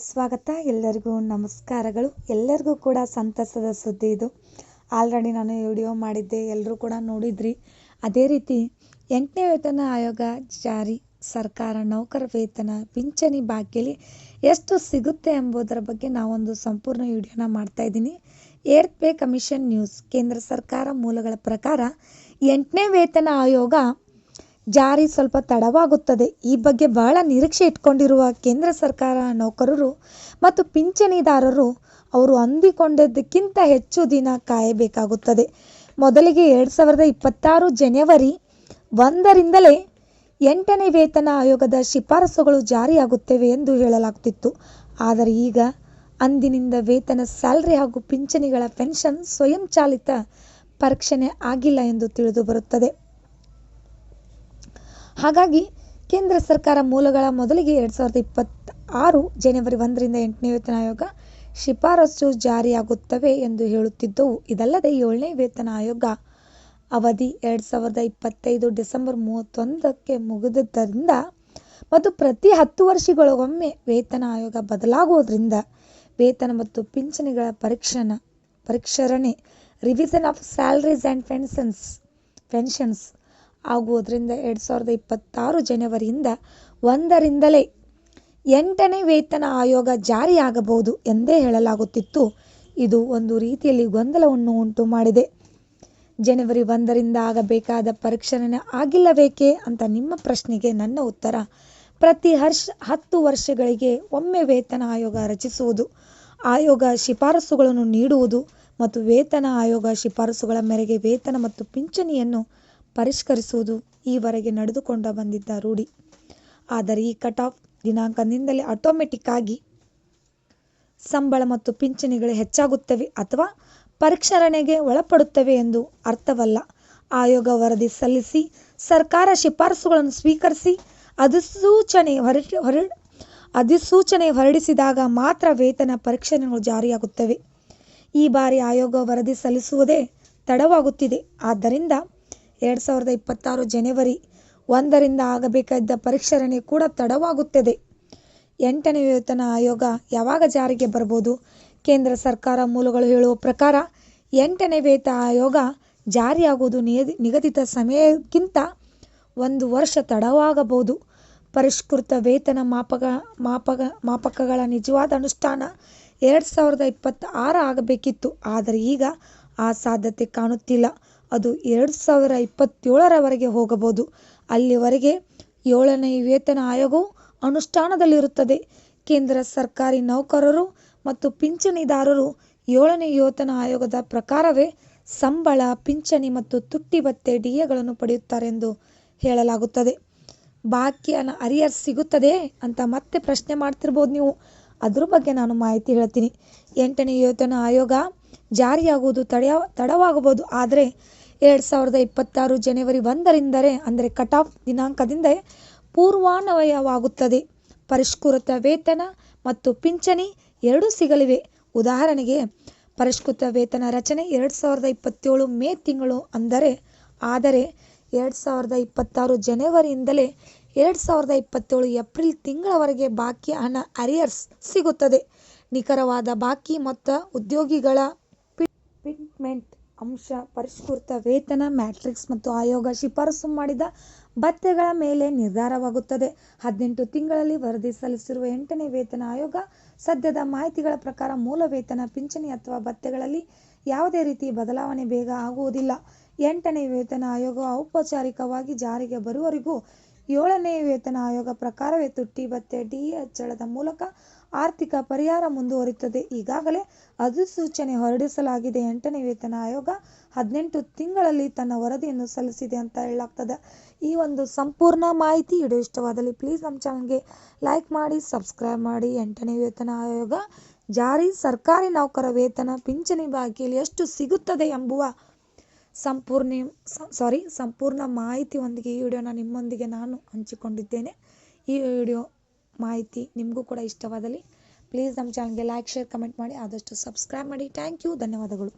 ಸ್ವಾಗತ. ಎಲ್ಲರಿಗೂ ನಮಸ್ಕಾರಗಳು. ಎಲ್ಲರಿಗೂ ಕೂಡ ಸಂತಸದ ಸುದ್ದಿ ಇದು. ಆಲ್ರೆಡಿ ನಾನು ವಿಡಿಯೋ ಮಾಡಿದ್ದೆ, ಎಲ್ಲರೂ ಕೂಡ ನೋಡಿದ್ರಿ. ಅದೇ ರೀತಿ 8ನೇ ವೇತನ ಆಯೋಗ ಜಾರಿ, ಸರ್ಕಾರ ನೌಕರ ವೇತನ ಪಿಂಚಣಿ ಬಾಕಿಲಿ ಎಷ್ಟು ಸಿಗುತ್ತೆ ಎಂಬುದರ ಬಗ್ಗೆ ನಾವೊಂದು ಸಂಪೂರ್ಣ ವಿಡಿಯೋನ ಮಾಡ್ತಾ ಇದ್ದೀನಿ. 8th pay commission news. ಕೇಂದ್ರ ಸರ್ಕಾರ ಮೂಲಗಳ ಪ್ರಕಾರ 8ನೇ ವೇತನ ಆಯೋಗ ಜಾರಿ ಸ್ವಲ್ಪ ತಡವಾಗುತ್ತದೆ. ಈ ಬಗ್ಗೆ ಬಹಳ ನಿರೀಕ್ಷೆ ಇಟ್ಕೊಂಡಿರುವ ಕೇಂದ್ರ ಸರ್ಕಾರ ನೌಕರರು ಮತ್ತು ಪಿಂಚಣಿದಾರರು ಅವರು ಅಂದುಕೊಂಡದ್ದಕ್ಕಿಂತ ಹೆಚ್ಚು ದಿನ ಕಾಯಬೇಕಾಗುತ್ತದೆ. ಮೊದಲಿಗೆ 2026 ಜನವರಿ 1ರಿಂದಲೇ 8ನೇ ವೇತನ ಆಯೋಗದ ಶಿಫಾರಸುಗಳು ಜಾರಿಯಾಗುತ್ತವೆ ಎಂದು ಹೇಳಲಾಗುತ್ತಿತ್ತು. ಆದರೆ ಈಗ ಅಂದಿನಿಂದ ವೇತನ, ಸ್ಯಾಲರಿ ಹಾಗೂ ಪಿಂಚಣಿಗಳ ಪೆನ್ಷನ್ ಸ್ವಯಂಚಾಲಿತ ಪರಿಷ್ಕರಣೆ ಆಗಿಲ್ಲ ಎಂದು ತಿಳಿದು ಬರುತ್ತದೆ. ಹಾಗಾಗಿ ಕೇಂದ್ರ ಸರ್ಕಾರ ಮೂಲಗಳ ಮೊದಲಿಗೆ 2026 ಜನವರಿ 1ರಿಂದ 8ನೇ ವೇತನ ಆಯೋಗ ಶಿಫಾರಸು ಜಾರಿಯಾಗುತ್ತವೆ ಎಂದು ಹೇಳುತ್ತಿದ್ದವು. ಇದಲ್ಲದೆ 7ನೇ ವೇತನ ಆಯೋಗ ಅವಧಿ 2025 ಡಿಸೆಂಬರ್ 31ಕ್ಕೆ ಮುಗಿದುದರಿಂದ ಮತ್ತು ಪ್ರತಿ 10 ವರ್ಷಗಳಿಗೊಮ್ಮೆ ವೇತನ ಆಯೋಗ ಬದಲಾಗುವುದರಿಂದ ವೇತನ ಮತ್ತು ಪಿಂಚಣಿಗಳ ಪರಿಷ್ಕರಣೆ revision of salaries and pensions ಆಗುವುದರಿಂದ 2026 ಜನವರಿಯಿಂದ 1ರಿಂದಲೇ 8ನೇ ವೇತನ ಆಯೋಗ ಜಾರಿಯಾಗಬಹುದು ಎಂದೇ ಹೇಳಲಾಗುತ್ತಿತ್ತು. ಇದು ಒಂದು ರೀತಿಯಲ್ಲಿ ಗೊಂದಲವನ್ನು ಉಂಟು ಮಾಡಿದೆ. ಜನವರಿ 1ರಿಂದ ಆಗಬೇಕಾದ ಪರಿಷ್ಕರಣೆ ಆಗಿಲ್ಲವೇಕೆ ಅಂತ ನಿಮ್ಮ ಪ್ರಶ್ನೆಗೆ ನನ್ನ ಉತ್ತರ, ಪ್ರತಿ 10 ವರ್ಷಗಳಿಗೆ ಒಮ್ಮೆ ವೇತನ ಆಯೋಗ ರಚಿಸುವುದು, ಆಯೋಗ ಶಿಫಾರಸುಗಳನ್ನು ನೀಡುವುದು ಮತ್ತು ವೇತನ ಆಯೋಗ ಶಿಫಾರಸುಗಳ ಮೇರೆಗೆ ವೇತನ ಮತ್ತು ಪಿಂಚಣಿಯನ್ನು ಪರಿಷ್ಕರಿಸುವುದು ಈವರೆಗೆ ನಡೆದುಕೊಂಡು ಬಂದಿದ್ದ ರೂಢಿ. ಆದರೆ ಈ ಕಟ್ ಆಫ್ ದಿನಾಂಕದಿಂದಲೇ ಆಟೋಮೆಟಿಕ್ ಆಗಿ ಸಂಬಳ ಮತ್ತು ಪಿಂಚಣಿಗಳು ಹೆಚ್ಚಾಗುತ್ತವೆ ಅಥವಾ ಪರಿಷ್ಕರಣೆಗೆ ಒಳಪಡುತ್ತವೆ ಎಂದು ಅರ್ಥವಲ್ಲ. ಆಯೋಗ ವರದಿ ಸಲ್ಲಿಸಿ ಸರ್ಕಾರ ಶಿಫಾರಸುಗಳನ್ನು ಸ್ವೀಕರಿಸಿ ಅಧಿಸೂಚನೆ ಹೊರಡಿಸಿದಾಗ ಮಾತ್ರ ವೇತನ ಪರಿಷ್ಕರಣೆಗಳು ಜಾರಿಯಾಗುತ್ತವೆ. ಈ ಬಾರಿ ಆಯೋಗ ವರದಿ ಸಲ್ಲಿಸುವುದೇ ತಡವಾಗುತ್ತಿದೆ. ಆದ್ದರಿಂದ 2026 ಜನವರಿ 1ರಿಂದ ಆಗಬೇಕಾದ ಪರಿಷ್ಕರಣೆ ಕೂಡ ತಡವಾಗುತ್ತದೆ. 8ನೇ ವೇತನ ಆಯೋಗ ಯಾವಾಗ ಜಾರಿಗೆ ಬರಬಹುದು? ಕೇಂದ್ರ ಸರ್ಕಾರ ಮೂಲಗಳು ಹೇಳುವ ಪ್ರಕಾರ 8ನೇ ವೇತನ ಆಯೋಗ ಜಾರಿಯಾಗುವುದು ನಿಗದಿತ ಸಮಯಕ್ಕಿಂತ 1 ವರ್ಷ ತಡವಾಗಬಹುದು. ಪರಿಷ್ಕೃತ ವೇತನ ಮಾಪಕಗಳ ನಿಜವಾದ ಅನುಷ್ಠಾನ 2026 ಆಗಬೇಕಿತ್ತು. ಆದರೆ ಈಗ ಆ ಸಾಧ್ಯತೆ ಕಾಣುತ್ತಿಲ್ಲ. ಅದು 2027ರವರೆಗೆ ಹೋಗಬಹುದು. ಅಲ್ಲಿವರೆಗೆ 7ನೇ ವೇತನ ಆಯೋಗವು ಅನುಷ್ಠಾನದಲ್ಲಿರುತ್ತದೆ. ಕೇಂದ್ರ ಸರ್ಕಾರಿ ನೌಕರರು ಮತ್ತು ಪಿಂಚಣಿದಾರರು 7ನೇ ವೇತನ ಆಯೋಗದ ಪ್ರಕಾರವೇ ಸಂಬಳ, ಪಿಂಚಣಿ ಮತ್ತು ತುಟ್ಟಿ ಭತ್ಯೆ ಡಿಎಗಳನ್ನು ಪಡೆಯುತ್ತಾರೆ ಎಂದು ಹೇಳಲಾಗುತ್ತದೆ. ಬಾಕಿ ಹಣ ಅರಿಯರ್ಸ್ ಸಿಗುತ್ತದೆಯೇ ಅಂತ ಮತ್ತೆ ಪ್ರಶ್ನೆ ಮಾಡ್ತಿರ್ಬೋದು ನೀವು. ಅದ್ರ ಬಗ್ಗೆ ನಾನು ಮಾಹಿತಿ ಹೇಳ್ತೀನಿ. 8ನೇ ವೇತನ ಆಯೋಗ ಜಾರಿಯಾಗುವುದು ತಡವಾಗಬಹುದು. ಆದರೆ 2026 ಜನವರಿ 1ರಿಂದಲೇ ಅಂದರೆ ಕಟ್ ಆಫ್ ದಿನಾಂಕದಿಂದ ಪೂರ್ವಾನ್ವಯವಾಗುತ್ತದೆ. ಪರಿಷ್ಕೃತ ವೇತನ ಮತ್ತು ಪಿಂಚಣಿ ಎರಡೂ ಸಿಗಲಿವೆ. ಉದಾಹರಣೆಗೆ ಪರಿಷ್ಕೃತ ವೇತನ ರಚನೆ 2027 ಮೇ ತಿಂಗಳು ಆದರೆ 2026 ಜನವರಿಯಿಂದಲೇ 2027 ಏಪ್ರಿಲ್ ತಿಂಗಳವರೆಗೆ ಬಾಕಿ ಹಣ ಅರಿಯರ್ಸ್ ಸಿಗುತ್ತದೆ. ನಿಖರವಾದ ಬಾಕಿ ಮೊತ್ತ ಉದ್ಯೋಗಿಗಳ ಪಿಟ್ಮೆಂಟ್ ಅಂಶ, ಪರಿಷ್ಕೃತ ವೇತನ ಮ್ಯಾಟ್ರಿಕ್ಸ್ ಮತ್ತು ಆಯೋಗ ಶಿಫಾರಸು ಮಾಡಿದ ಭತ್ಯೆಗಳ ಮೇಲೆ ನಿರ್ಧಾರವಾಗುತ್ತದೆ. 18 ತಿಂಗಳಲ್ಲಿ ವರದಿ ಸಲ್ಲಿಸಿರುವ 8ನೇ ವೇತನ ಆಯೋಗ ಸದ್ಯದ ಮಾಹಿತಿಗಳ ಪ್ರಕಾರ ಮೂಲ ವೇತನ, ಪಿಂಚಣಿ ಅಥವಾ ಭತ್ಯೆಗಳಲ್ಲಿ ಯಾವುದೇ ರೀತಿ ಬದಲಾವಣೆ ಬೇಗ ಆಗುವುದಿಲ್ಲ. 8ನೇ ವೇತನ ಆಯೋಗ ಔಪಚಾರಿಕವಾಗಿ ಜಾರಿಗೆ ಬರುವವರೆಗೂ 7ನೇ ವೇತನ ಆಯೋಗ ಪ್ರಕಾರವೇ ತುಟ್ಟಿ ಭತ್ಯೆ, ಡಿಎ ಹೆಚ್ಚಳದ ಮೂಲಕ ಆರ್ಥಿಕ ಪರಿಹಾರ ಮುಂದುವರಿಯುತ್ತದೆ. ಈಗಾಗಲೇ ಅಧಿಸೂಚನೆ ಹೊರಡಿಸಲಾಗಿದೆ. 8ನೇ ವೇತನ ಆಯೋಗ 18 ತಿಂಗಳಲ್ಲಿ ತನ್ನ ವರದಿಯನ್ನು ಸಲ್ಲಿಸಿದೆ ಅಂತ ಹೇಳಲಾಗ್ತದೆ. ಈ ಒಂದು ಸಂಪೂರ್ಣ ಮಾಹಿತಿ ವಿಡಿಯೋ ಇಷ್ಟವಾದಲ್ಲಿ ಪ್ಲೀಸ್ ನಮ್ಮ ಚಾನಲ್ಗೆ ಲೈಕ್ ಮಾಡಿ, ಸಬ್ಸ್ಕ್ರೈಬ್ ಮಾಡಿ. 8ನೇ ವೇತನ ಆಯೋಗ ಜಾರಿ, ಸರ್ಕಾರಿ ನೌಕರ ವೇತನ ಪಿಂಚಣಿ ಬಾಕಿಯಲ್ಲಿ ಎಷ್ಟು ಸಿಗುತ್ತದೆ ಎಂಬುವ ಸಂಪೂರ್ಣ ಮಾಹಿತಿಯೊಂದಿಗೆ ಈ ವಿಡಿಯೋನ ನಿಮ್ಮೊಂದಿಗೆ ನಾನು ಹಂಚಿಕೊಂಡಿದ್ದೇನೆ. ಈ ವಿಡಿಯೋ ಮಾಹಿತಿ ನಿಮಗೂ ಕೂಡ ಇಷ್ಟವಾದಲ್ಲಿ ಪ್ಲೀಸ್ ನಮ್ಮ ಚಾನಲ್ಗೆ ಲೈಕ್, ಶೇರ್, ಕಮೆಂಟ್ ಮಾಡಿ. ಆದಷ್ಟು ಸಬ್ಸ್ಕ್ರೈಬ್ ಮಾಡಿ. Thank you. ಧನ್ಯವಾದಗಳು.